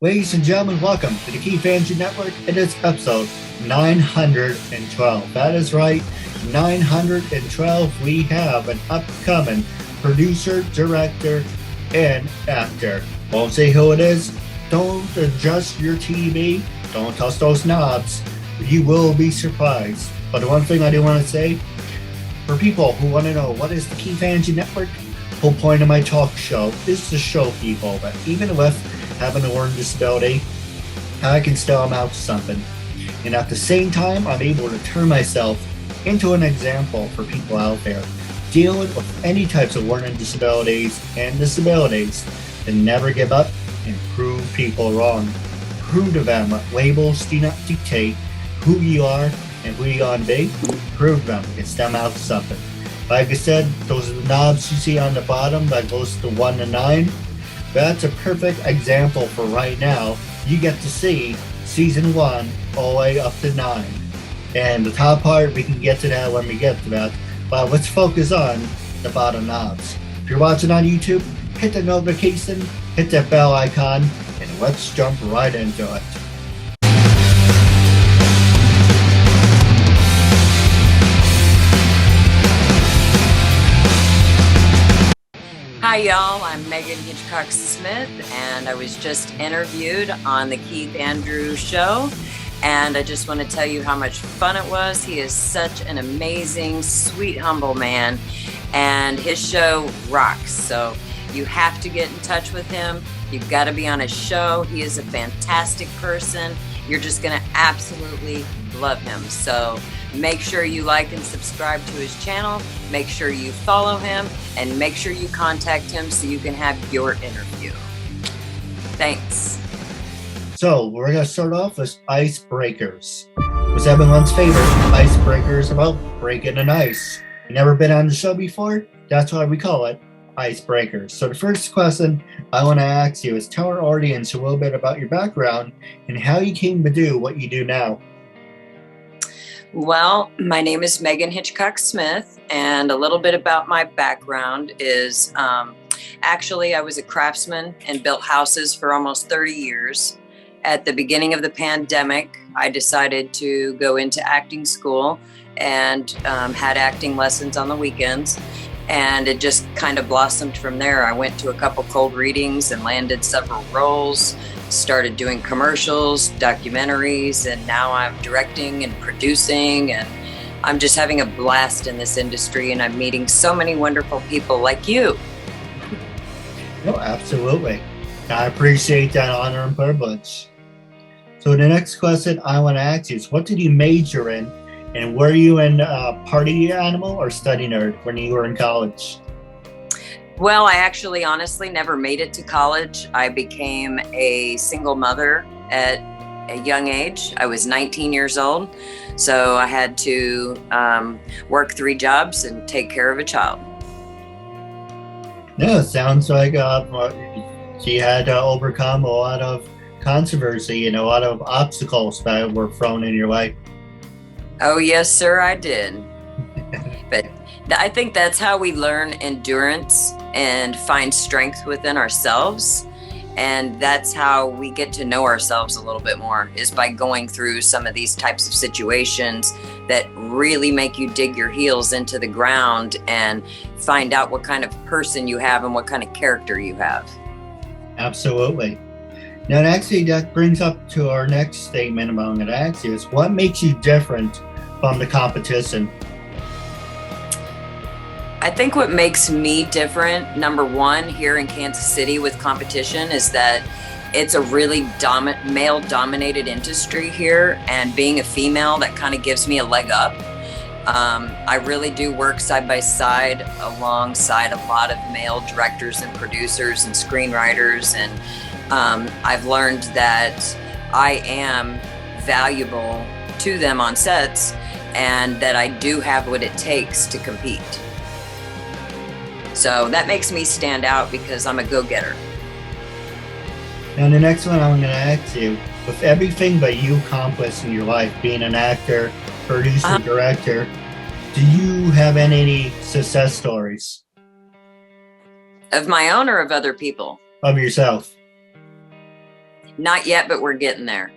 Ladies and gentlemen, welcome to the KeithAndrewNetWork. It is episode 912. That is right, 912. We have an upcoming producer, director, and actor. Won't say who it is. Don't adjust your TV. Don't touch those knobs. You will be surprised. But the one thing I do want to say, for people who want to know what is the KeithAndrewNetWork, the whole point of my talk show is to show people that even with having a learning disability, I can still amount to something. And at the same time, I'm able to turn myself into an example for people out there dealing with any types of learning disabilities and disabilities, to never give up and prove people wrong. Prove to them that labels do not dictate who you are and who you want to be. Prove them. It's them out to something. Like I said, those are the knobs you see on the bottom that goes to 1 to 9. That's a perfect example for right now. You get to see season 1 all the way up to 9. And the top part, we can get to that when we get to that. But let's focus on the bottom knobs. If you're watching on YouTube, hit the notification, hit that bell icon, and let's jump right into it. Hi y'all, I'm Megan Hitchcock Smith, and I was just interviewed on the Keith Andrew show, and I just want to tell you how much fun it was. He is such an amazing, sweet, humble man, and his show rocks. So you have to get in touch with him. You've got to be on his show. He is a fantastic person. You're just going to absolutely love him. So make sure you like and subscribe to his channel. Make sure you follow him, and make sure you contact him so you can have your interview. Thanks. So we're going to start off with Icebreakers. Was everyone's favorite. Icebreakers about breaking an ice. You never been on the show before? That's why we call it Icebreakers. So the first question I want to ask you is, tell our audience a little bit about your background and how you came to do what you do now. Well, my name is Megan Hitchcock Smith, and a little bit about my background is actually I was a craftsman and built houses for almost 30 years. At the beginning of the pandemic, I decided to go into acting school and had acting lessons on the weekends, and it just kind of blossomed from there. I went to a couple cold readings and landed several roles. Started doing commercials, documentaries, and now I'm directing and producing, and I'm just having a blast in this industry, and I'm meeting so many wonderful people like you. No, absolutely. I appreciate that honor and privilege. So the next question I want to ask you is, what did you major in, and were you in party animal or study nerd when you were in college? Well, I actually honestly never made it to college. I became a single mother at a young age. I was 19 years old, so I had to work 3 jobs and take care of a child. Yeah, it sounds like she had to overcome a lot of controversy and a lot of obstacles that were thrown in your way. Oh, yes, sir, I did. But I think that's how we learn endurance and find strength within ourselves. And that's how we get to know ourselves a little bit more, is by going through some of these types of situations that really make you dig your heels into the ground and find out what kind of person you have and what kind of character you have. Absolutely. Now, actually, that brings up to our next statement I'm going to ask you is, what makes you different from the competition? I think what makes me different, number one, here in Kansas City with competition, is that it's a really male-dominated industry here, and being a female, that kind of gives me a leg up. I really do work side by side alongside a lot of male directors and producers and screenwriters, and I've learned that I am valuable to them on sets, and that I do have what it takes to compete. So that makes me stand out because I'm a go-getter. And the next one I'm going to ask you, with everything that you accomplished in your life, being an actor, producer, director, do you have any success stories? Of my own or of other people? Of yourself. Not yet, but we're getting there.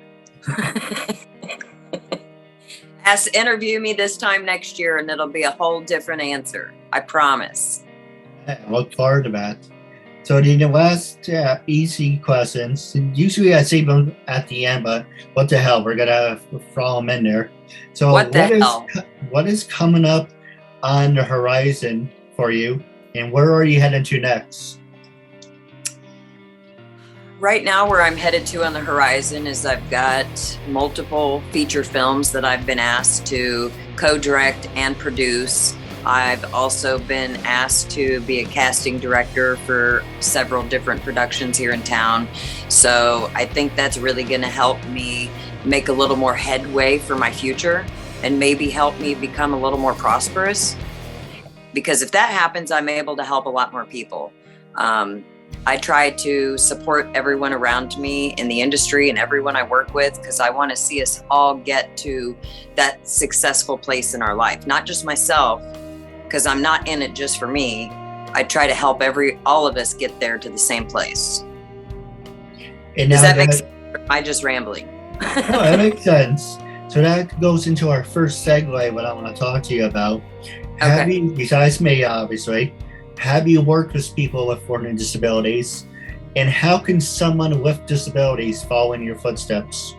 Interview me this time next year and it'll be a whole different answer. I promise. I look forward to that. So the last easy questions, usually I say them at the end, but what the hell, we're going to throw them in there. So what is coming up on the horizon for you, and where are you heading to next? Right now, where I'm headed to on the horizon is I've got multiple feature films that I've been asked to co-direct and produce. I've also been asked to be a casting director for several different productions here in town. So I think that's really going to help me make a little more headway for my future and maybe help me become a little more prosperous. Because if that happens, I'm able to help a lot more people. I try to support everyone around me in the industry and everyone I work with, because I want to see us all get to that successful place in our life, not just myself, because I'm not in it just for me. I try to help all of us get there to the same place. And does that make sense? Am I just rambling? No, that makes sense. So that goes into our first segue, what I want to talk to you about. Have you, besides me, obviously, have you worked with people with learning disabilities? And how can someone with disabilities follow in your footsteps?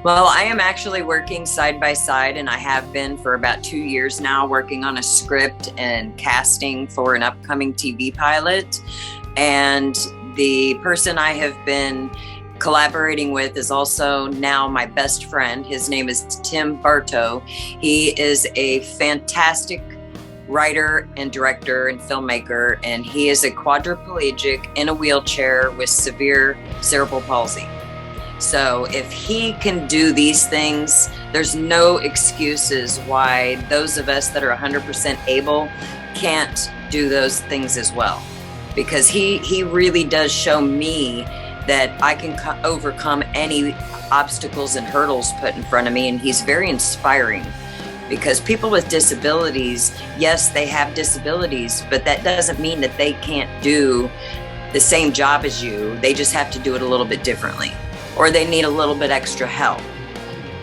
Well, I am actually working side by side, and I have been for about 2 years now, working on a script and casting for an upcoming TV pilot. And the person I have been collaborating with is also now my best friend. His name is Tim Bartow. He is a fantastic writer and director and filmmaker, and he is a quadriplegic in a wheelchair with severe cerebral palsy. So if he can do these things, there's no excuses why those of us that are 100% able can't do those things as well. Because he really does show me that I can overcome any obstacles and hurdles put in front of me, and he's very inspiring. Because people with disabilities, yes, they have disabilities, but that doesn't mean that they can't do the same job as you. They just have to do it a little bit differently, or they need a little bit extra help.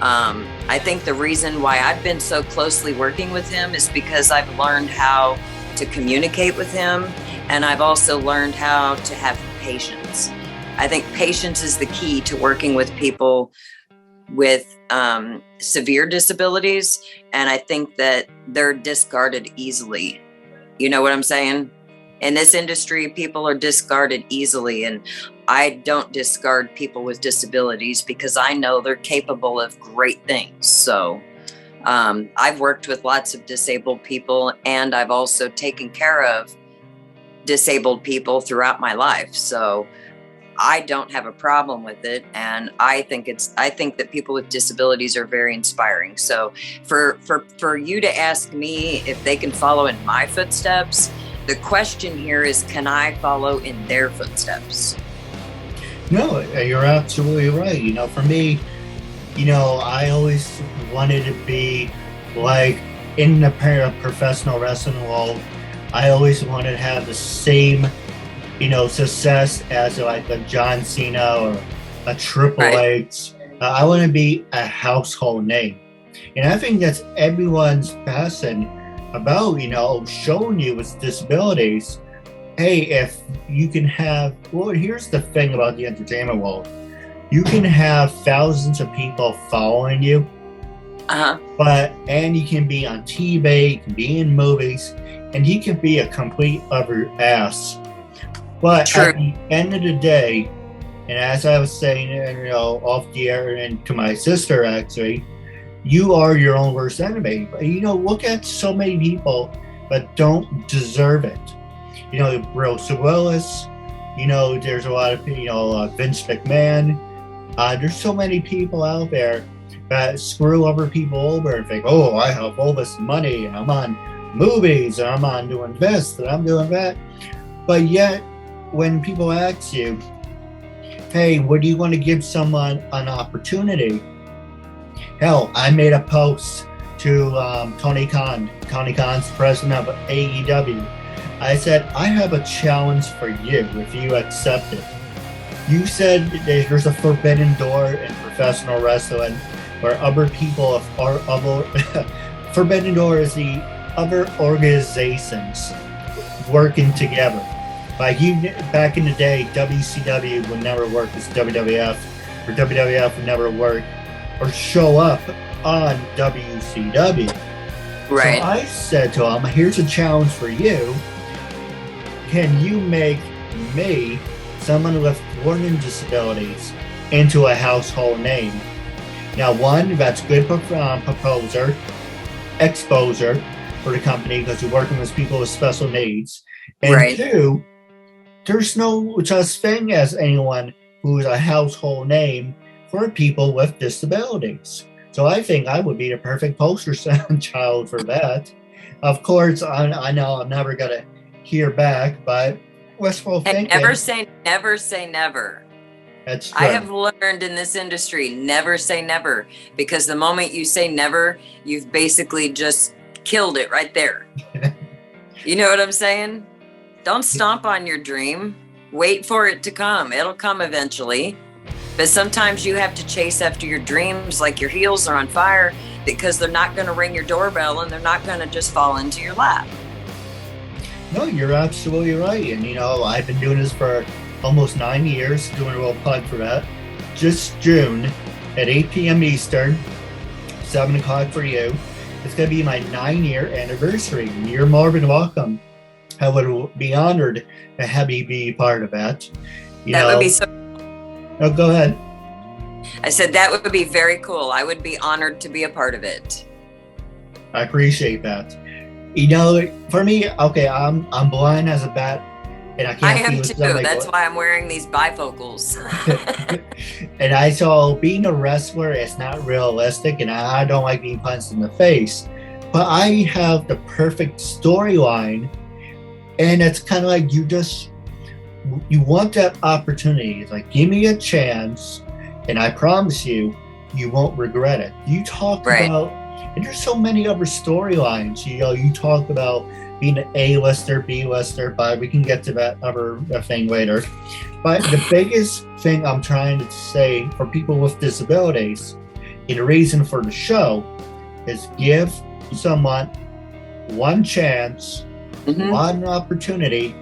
I think the reason why I've been so closely working with him is because I've learned how to communicate with him, and I've also learned how to have patience. I think patience is the key to working with people with severe disabilities, and I think that they're discarded easily. You know what I'm saying? In this industry, people are discarded easily, and I don't discard people with disabilities because I know they're capable of great things. So I've worked with lots of disabled people, and I've also taken care of disabled people throughout my life. So I don't have a problem with it, and I think that people with disabilities are very inspiring. So for you to ask me if they can follow in my footsteps, the question here is, can I follow in their footsteps? No, you're absolutely right. You know, for me, you know, I always wanted to be like in the professional wrestling world. I always wanted to have the same, you know, success as like a John Cena or a Triple H. I want to be a household name. And I think that's everyone's passion about, you know, showing you with disabilities. Hey, if you can have, well, here's the thing about the entertainment world. You can have thousands of people following you, and you can be on TV, you can be in movies, and you can be a complete utter ass. But at the end of the day, and as I was saying, you know, off the air and to my sister, actually, you are your own worst enemy. You know, look at so many people that don't deserve it. You know, Bruce Willis, you know, there's a lot of, you know, Vince McMahon. There's so many people out there that screw other people over and think, oh, I have all this money and I'm on movies and I'm on doing this and I'm doing that. But yet, when people ask you, hey, would you want to give someone an opportunity? Hell, I made a post to Tony Khan. Tony Khan's president of AEW. I said, I have a challenge for you if you accept it. You said there's a forbidden door in professional wrestling where other people are other forbidden door is the other organizations working together. Like back in the day, WCW would never work as WWF, or WWF would never work or show up on WCW. Right. So I said to him, here's a challenge for you. Can you make me, someone with learning disabilities, into a household name? Now, one, that's good exposure for the company because you're working with people with special needs. And right. Two, there's no such thing as anyone who's a household name for people with disabilities. So I think I would be the perfect poster child for that. Of course, I know I'm never going to hear back, but wishful thinking. Never say never. That's true. I have learned in this industry, never say never, because the moment you say never, you've basically just killed it right there. You know what I'm saying? Don't stomp on your dream. Wait for it to come. It'll come eventually. But sometimes you have to chase after your dreams like your heels are on fire, because they're not going to ring your doorbell and they're not going to just fall into your lap. No, you're absolutely right. And, I've been doing this for almost 9 years, doing a little plug for that. Just June at 8 p.m. Eastern, 7 o'clock for you. It's going to be my 9-year anniversary. You're more than welcome. I would be honored to have you be part of that. That would be so. Oh, go ahead. I said that would be very cool. I would be honored to be a part of it. I appreciate that. For me, okay, I'm blind as a bat, and I can't. I am too. That's why I'm wearing these bifocals. And I saw being a wrestler, it's not realistic, and I don't like being punched in the face. But I have the perfect storyline, and it's kind of like you want that opportunity. It's like, give me a chance, and I promise you won't regret it. You talk about, and there's so many other storylines. You talk about being an A-lister, B-lister, but we can get to that other thing later. But the biggest thing I'm trying to say for people with disabilities, and the reason for the show, is give someone one chance, one opportunity,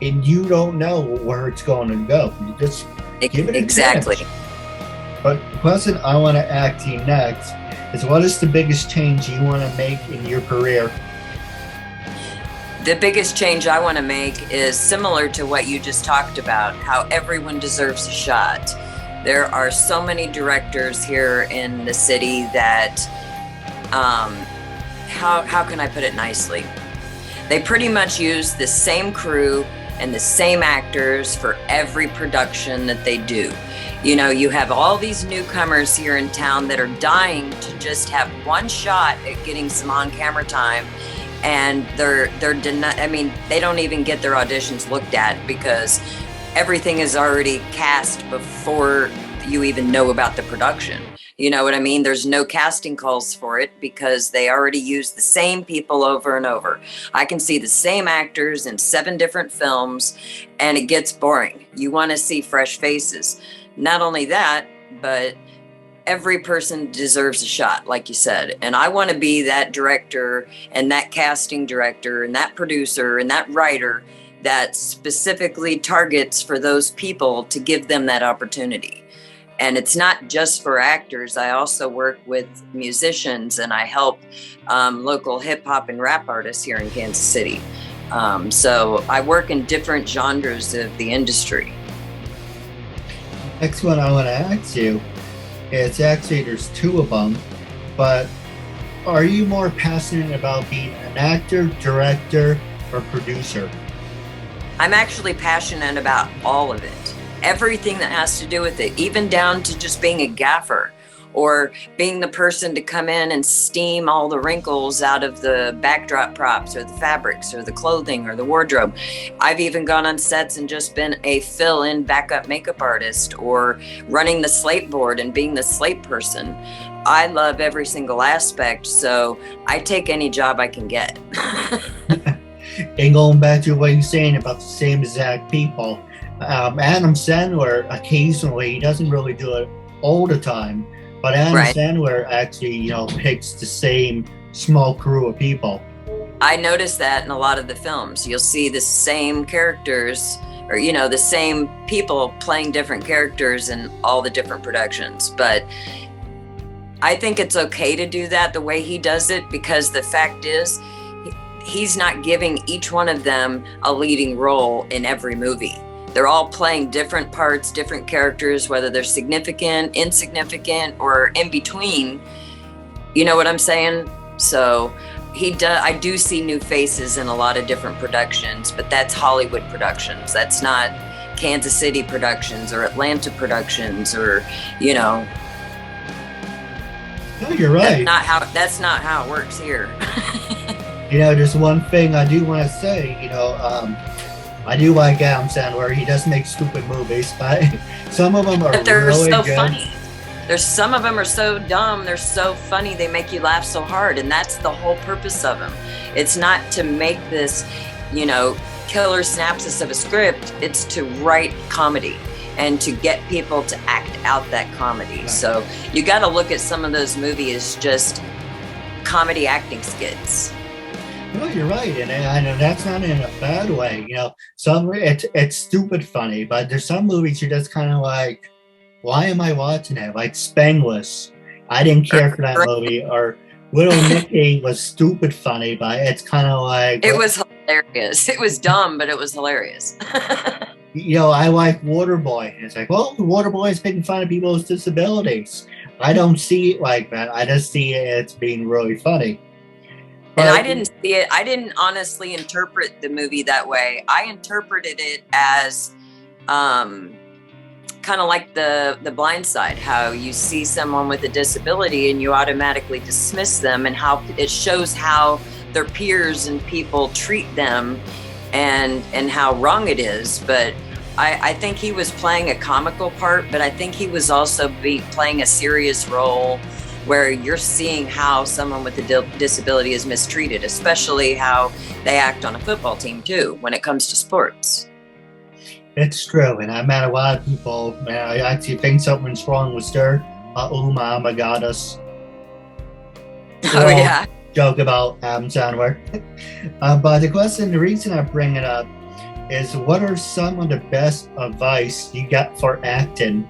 and you don't know where it's going to go. You just give it a chance. But the question I want to ask you next is, what is the biggest change you want to make in your career? The biggest change I want to make is similar to what you just talked about, how everyone deserves a shot. There are so many directors here in the city that, how can I put it nicely? They pretty much use the same crew and the same actors for every production that they do. You have all these newcomers here in town that are dying to just have one shot at getting some on-camera time, and they don't even get their auditions looked at because everything is already cast before you even know about the production. You know what I mean? There's no casting calls for it because they already use the same people over and over. I can see the same actors in 7 different films, and it gets boring. You want to see fresh faces. Not only that, but every person deserves a shot, like you said. And I want to be that director and that casting director and that producer and that writer that specifically targets for those people to give them that opportunity. And it's not just for actors. I also work with musicians, and I help local hip hop and rap artists here in Kansas City. So I work in different genres of the industry. Next one I want to ask you, it's actually, there's 2 of them, but are you more passionate about being an actor, director, or producer? I'm actually passionate about all of it. Everything that has to do with it, even down to just being a gaffer or being the person to come in and steam all the wrinkles out of the backdrop props or the fabrics or the clothing or the wardrobe. I've even gone on sets and just been a fill-in backup makeup artist or running the slate board and being the slate person. I love every single aspect, so I take any job I can get. And going back to what you're saying about the same exact people, Adam Sandler, occasionally, he doesn't really do it all the time, but Adam Right. Sandler actually, picks the same small crew of people. I noticed that in a lot of the films. You'll see the same characters or, the same people playing different characters in all the different productions. But I think it's okay to do that the way he does it, because the fact is, he's not giving each one of them a leading role in every movie. They're all playing different parts, different characters, whether they're significant, insignificant, or in between. You know what I'm saying? So I do see new faces in a lot of different productions, but that's Hollywood productions. That's not Kansas City productions or Atlanta productions or, No, you're right. That's not how it works here. There's one thing I do want to say, I do like Adam Sandler. He does make stupid movies, but some of them are But they're really so good. funny. Some of them are so dumb, they're so funny, they make you laugh so hard, and that's the whole purpose of them. It's not to make this, killer synopsis of a script. It's to write comedy and to get people to act out that comedy. Right. So you got to look at some of those movies as just comedy acting skits. No, you're right, and that's not in a bad way. It's stupid funny, but there's some movies you're just kind of like, why am I watching it? Like Spanglish, I didn't care for that movie. Or Little Nicky was stupid funny, but it's kind of like it was hilarious. It was dumb, but it was hilarious. I like Waterboy, and it's like, well, Waterboy is making fun of people's disabilities. I don't see it like that. I just see it's being really funny. And I didn't see it. I didn't honestly interpret the movie that way. I interpreted it as kind of like the Blind Side, how you see someone with a disability and you automatically dismiss them, and how it shows how their peers and people treat them and how wrong it is. But I think he was playing a comical part, but I think he was also playing a serious role where you're seeing how someone with a disability is mistreated, especially how they act on a football team too, when it comes to sports. It's true, and I met a lot of people. I actually think something's wrong with her. My goddess. Oh, yeah. Joke about Adam Sandler. But the reason I bring it up is, what are some of the best advice you got for acting?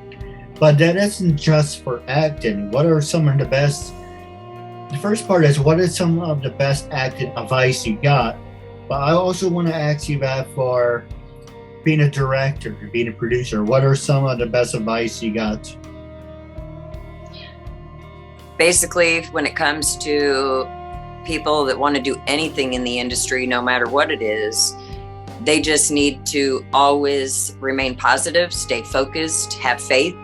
But that isn't just for acting. What are some of the best? The first part is, what is some of the best acting advice you got? But I also want to ask you that for being a director, being a producer. What are some of the best advice you got? Basically, when it comes to people that want to do anything in the industry, no matter what it is, they just need to always remain positive, stay focused, have faith,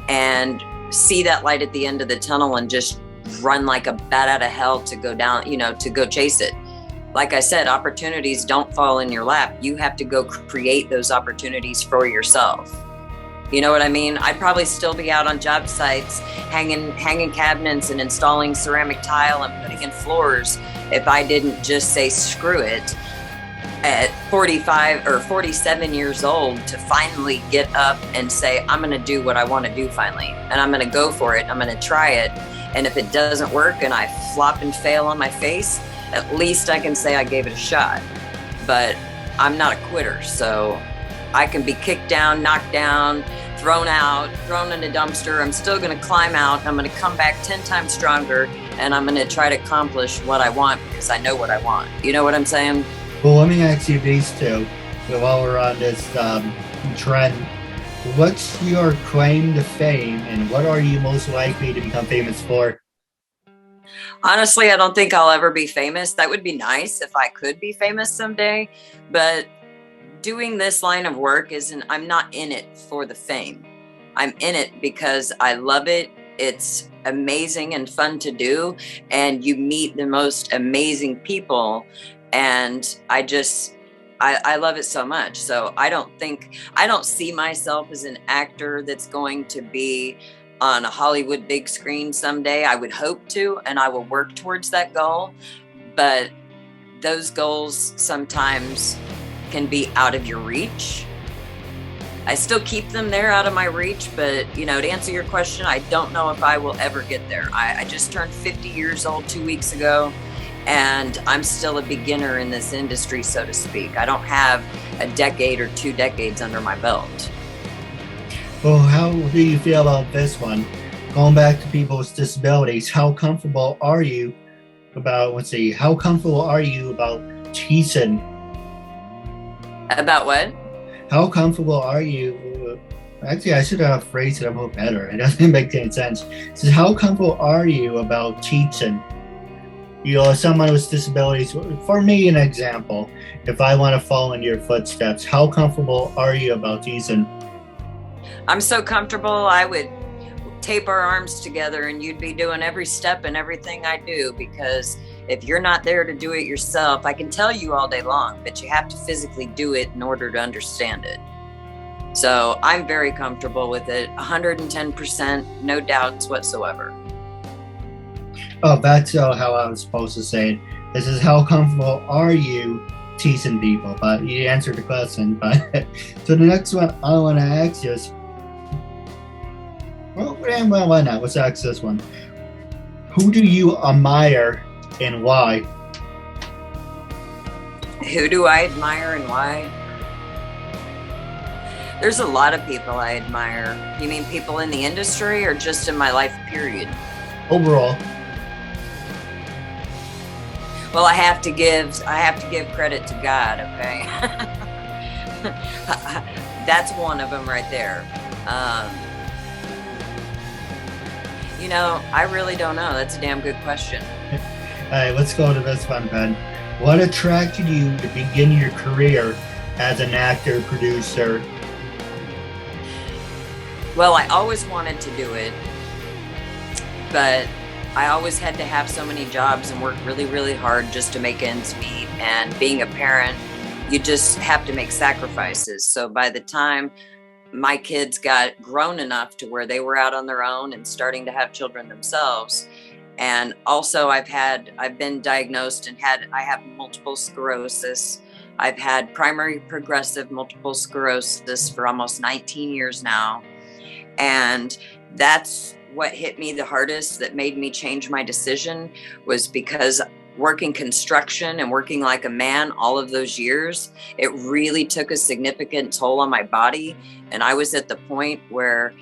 and see that light at the end of the tunnel and just run like a bat out of hell to go down, to go chase it. Like I said, opportunities don't fall in your lap. You have to go create those opportunities for yourself. You know what I mean? I'd probably still be out on job sites hanging cabinets and installing ceramic tile and putting in floors if I didn't just say screw it at 45 or 47 years old to finally get up and say, I'm going to do what I want to do finally. And I'm going to go for it. I'm going to try it. And if it doesn't work and I flop and fail on my face, at least I can say I gave it a shot. But I'm not a quitter, so I can be kicked down, knocked down, thrown out, thrown in a dumpster. I'm still going to climb out. I'm going to come back 10 times stronger, and I'm going to try to accomplish what I want because I know what I want. You know what I'm saying? Well, let me ask you these two. While we're on this trend, what's your claim to fame, and what are you most likely to become famous for? Honestly, I don't think I'll ever be famous. That would be nice if I could be famous someday, but doing this line of work I'm not in it for the fame. I'm in it because I love it. It's amazing and fun to do, and you meet the most amazing people, and I love it so much. So I don't see myself as an actor that's going to be on a Hollywood big screen someday. I would hope to, and I will work towards that goal. But those goals sometimes can be out of your reach. I still keep them there out of my reach, but to answer your question, I don't know if I will ever get there. I just turned 50 years old 2 weeks ago, and I'm still a beginner in this industry, so to speak. I don't have a decade or 2 decades under my belt. Well, how do you feel about this one? Going back to people's disabilities, how comfortable are you about teaching? About what? How comfortable are you? Actually, I should have phrased it a little better. It doesn't make any sense. It says, how comfortable are you about teaching? Someone with disabilities. For me, an example, if I want to follow in your footsteps, how comfortable are you about teaching? I'm so comfortable, I would tape our arms together and you'd be doing every step and everything I do, because if you're not there to do it yourself, I can tell you all day long, but you have to physically do it in order to understand it. So I'm very comfortable with it, 110%, no doubts whatsoever. Oh, that's how I was supposed to say it. This is how comfortable are you teaching people? But you answered the question. But so the next one I want to ask you is, well, why not? Let's ask this one. Who do you admire and why? Who do I admire and why? There's a lot of people I admire. You mean people in the industry or just in my life period? Overall. Well, I have to give credit to God, okay? That's one of them right there. I really don't know. That's a damn good question. All right, let's go to this one, Ben. What attracted you to begin your career as an actor, producer? Well, I always wanted to do it, but I always had to have so many jobs and work really, really hard just to make ends meet. And being a parent, you just have to make sacrifices. So by the time my kids got grown enough to where they were out on their own and starting to have children themselves, and also I've been diagnosed and I have multiple sclerosis. I've had primary progressive multiple sclerosis for almost 19 years now. And that's what hit me the hardest, that made me change my decision, was because working construction and working like a man all of those years, it really took a significant toll on my body. And I was at the point where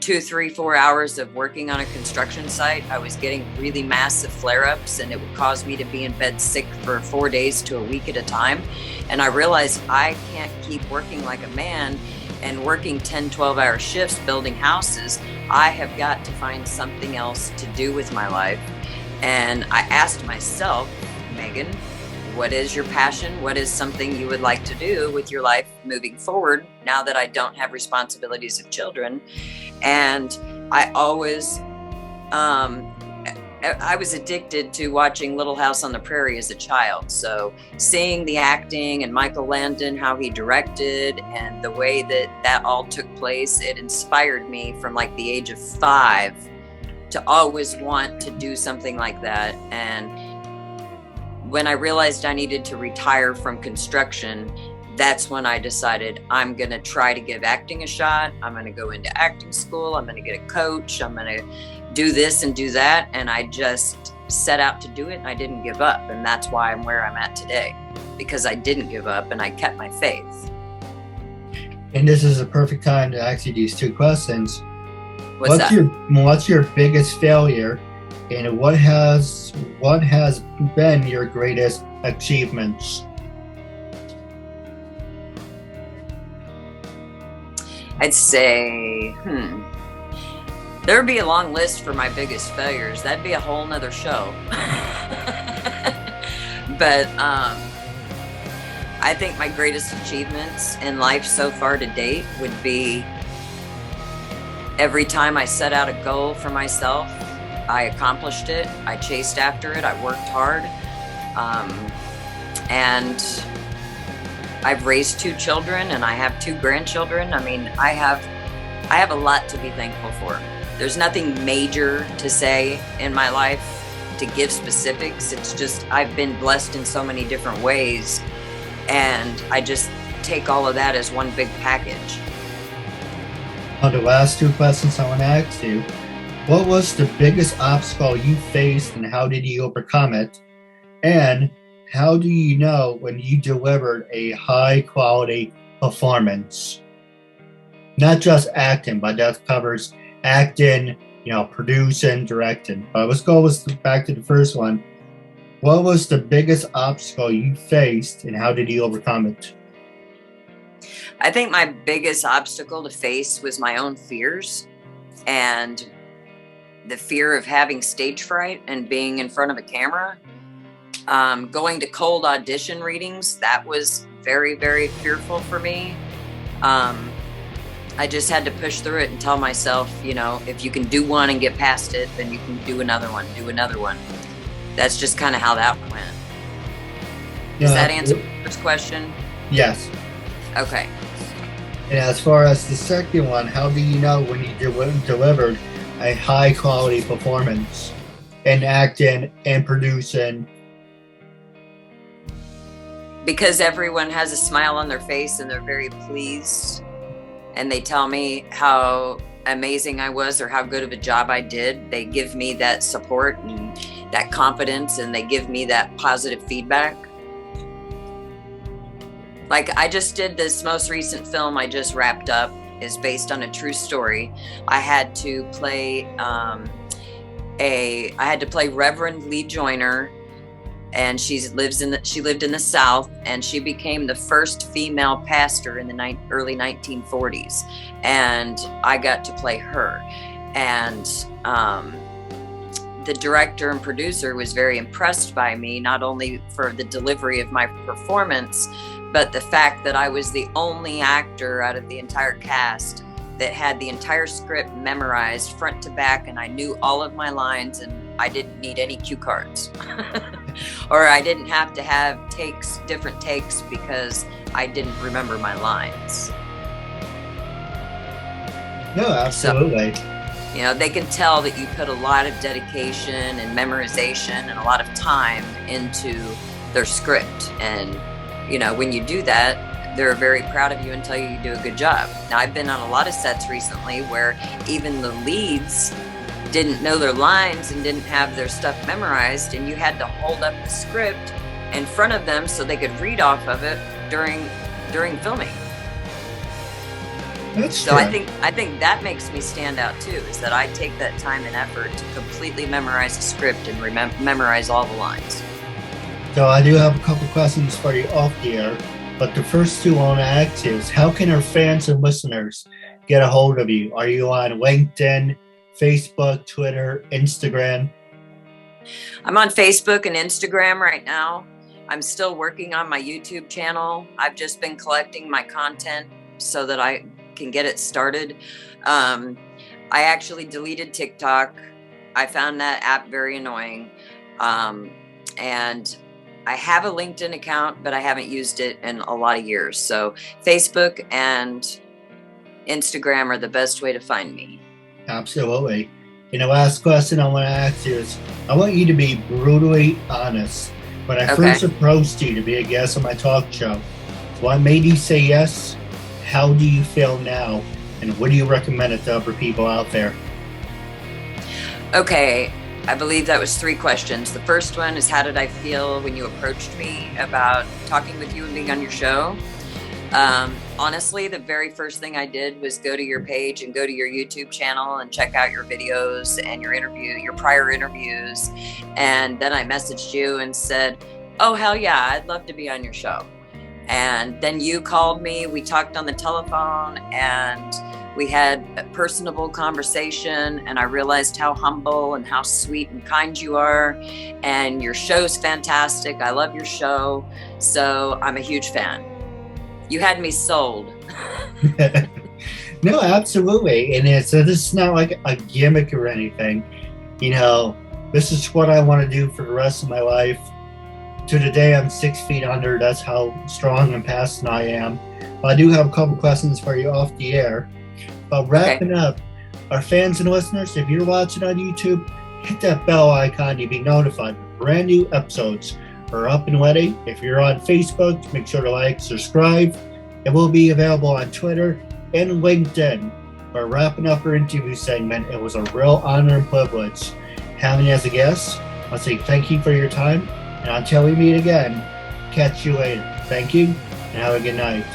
2, 3, 4 hours of working on a construction site, I was getting really massive flare-ups, and it would cause me to be in bed sick for 4 days to a week at a time. And I realized I can't keep working like a man and working 10, 12-hour shifts building houses. I have got to find something else to do with my life. And I asked myself, Megan, what is your passion? What is something you would like to do with your life moving forward now that I don't have responsibilities of children? And I always, I was addicted to watching Little House on the Prairie as a child. So seeing the acting and Michael Landon, how he directed, and the way that all took place, it inspired me from like the age of 5 to always want to do something like that. And when I realized I needed to retire from construction, that's when I decided I'm going to try to give acting a shot. I'm going to go into acting school. I'm going to get a coach. I'm going to do this and do that. And I just set out to do it, and I didn't give up. And that's why I'm where I'm at today, because I didn't give up and I kept my faith. And this is a perfect time to ask you these 2 questions. What's your biggest failure, and what has been your greatest achievements? I'd say, there'd be a long list for my biggest failures. That'd be a whole nother show. But I think my greatest achievements in life so far to date would be every time I set out a goal for myself, I accomplished it. I chased after it. I worked hard. And I've raised 2 children, and I have 2 grandchildren. I mean, I have a lot to be thankful for. There's nothing major to say in my life to give specifics. It's just I've been blessed in so many different ways, and I just take all of that as one big package. The last two questions I want to ask you. What was the biggest obstacle you faced and how did you overcome it? And how do you know when you delivered a high quality performance? Not just acting, but that covers acting, producing, directing. But let's go back to the first one. What was the biggest obstacle you faced and how did you overcome it? I think my biggest obstacle to face was my own fears and the fear of having stage fright and being in front of a camera. Going to cold audition readings, that was very, very fearful for me. I just had to push through it and tell myself, if you can do one and get past it, then you can do another one. That's just kind of how that went. Does that answer the first question? Yes. Okay. And as far as the second one, how do you know when you delivered a high quality performance in acting and producing? Because everyone has a smile on their face and they're very pleased. And they tell me how amazing I was or how good of a job I did. They give me that support and that confidence, and they give me that positive feedback. Like I just did this most recent film I just wrapped up is based on a true story. I had to play Reverend Lee Joyner, and she lived in the South, and she became the first female pastor in the early 1940s, and I got to play her. And the director and producer was very impressed by me, not only for the delivery of my performance, but the fact that I was the only actor out of the entire cast that had the entire script memorized front to back, and I knew all of my lines, and I didn't need any cue cards. Or I didn't have to have different takes because I didn't remember my lines. No, absolutely. So, they can tell that you put a lot of dedication and memorization and a lot of time into their script. And, when you do that, they're very proud of you and tell you do a good job. Now, I've been on a lot of sets recently where even the leads didn't know their lines and didn't have their stuff memorized, and you had to hold up the script in front of them so they could read off of it during filming. That's so true. I think that makes me stand out too, is that I take that time and effort to completely memorize the script and memorize all the lines. So I do have a couple questions for you off the air, but the first two I want to ask is, how can our fans and listeners get a hold of you? Are you on LinkedIn, Facebook, Twitter, Instagram? I'm on Facebook and Instagram right now. I'm still working on my YouTube channel. I've just been collecting my content so that I can get it started. I actually deleted TikTok. I found that app very annoying. And I have a LinkedIn account, but I haven't used it in a lot of years. So Facebook and Instagram are the best way to find me. Absolutely. And the last question I want to ask you is, I want you to be brutally honest. When I first approached you to be a guest on my talk show, what made you say yes? How do you feel now? And what do you recommend to other people out there? Okay, I believe that was 3 questions. The first one is, how did I feel when you approached me about talking with you and being on your show? Honestly, the very first thing I did was go to your page and go to your YouTube channel and check out your videos and your prior interviews. And then I messaged you and said, oh, hell yeah, I'd love to be on your show. And then you called me, we talked on the telephone, and we had a personable conversation, and I realized how humble and how sweet and kind you are. And your show's fantastic. I love your show. So I'm a huge fan. You had me sold. No, absolutely. And this is not like a gimmick or anything. This is what I want to do for the rest of my life. To the day I'm 6 feet under, that's how strong and passionate I am. But I do have a couple questions for you off the air. But wrapping up, our fans and listeners, if you're watching on YouTube, hit that bell icon to be notified when brand new episodes are up and ready. If you're on Facebook, make sure to like, subscribe, and we'll be available on Twitter and LinkedIn. we're wrapping up our interview segment. It was a real honor and privilege having you as a guest. I'll say thank you for your time, and until we meet again, catch you later. Thank you, and have a good night.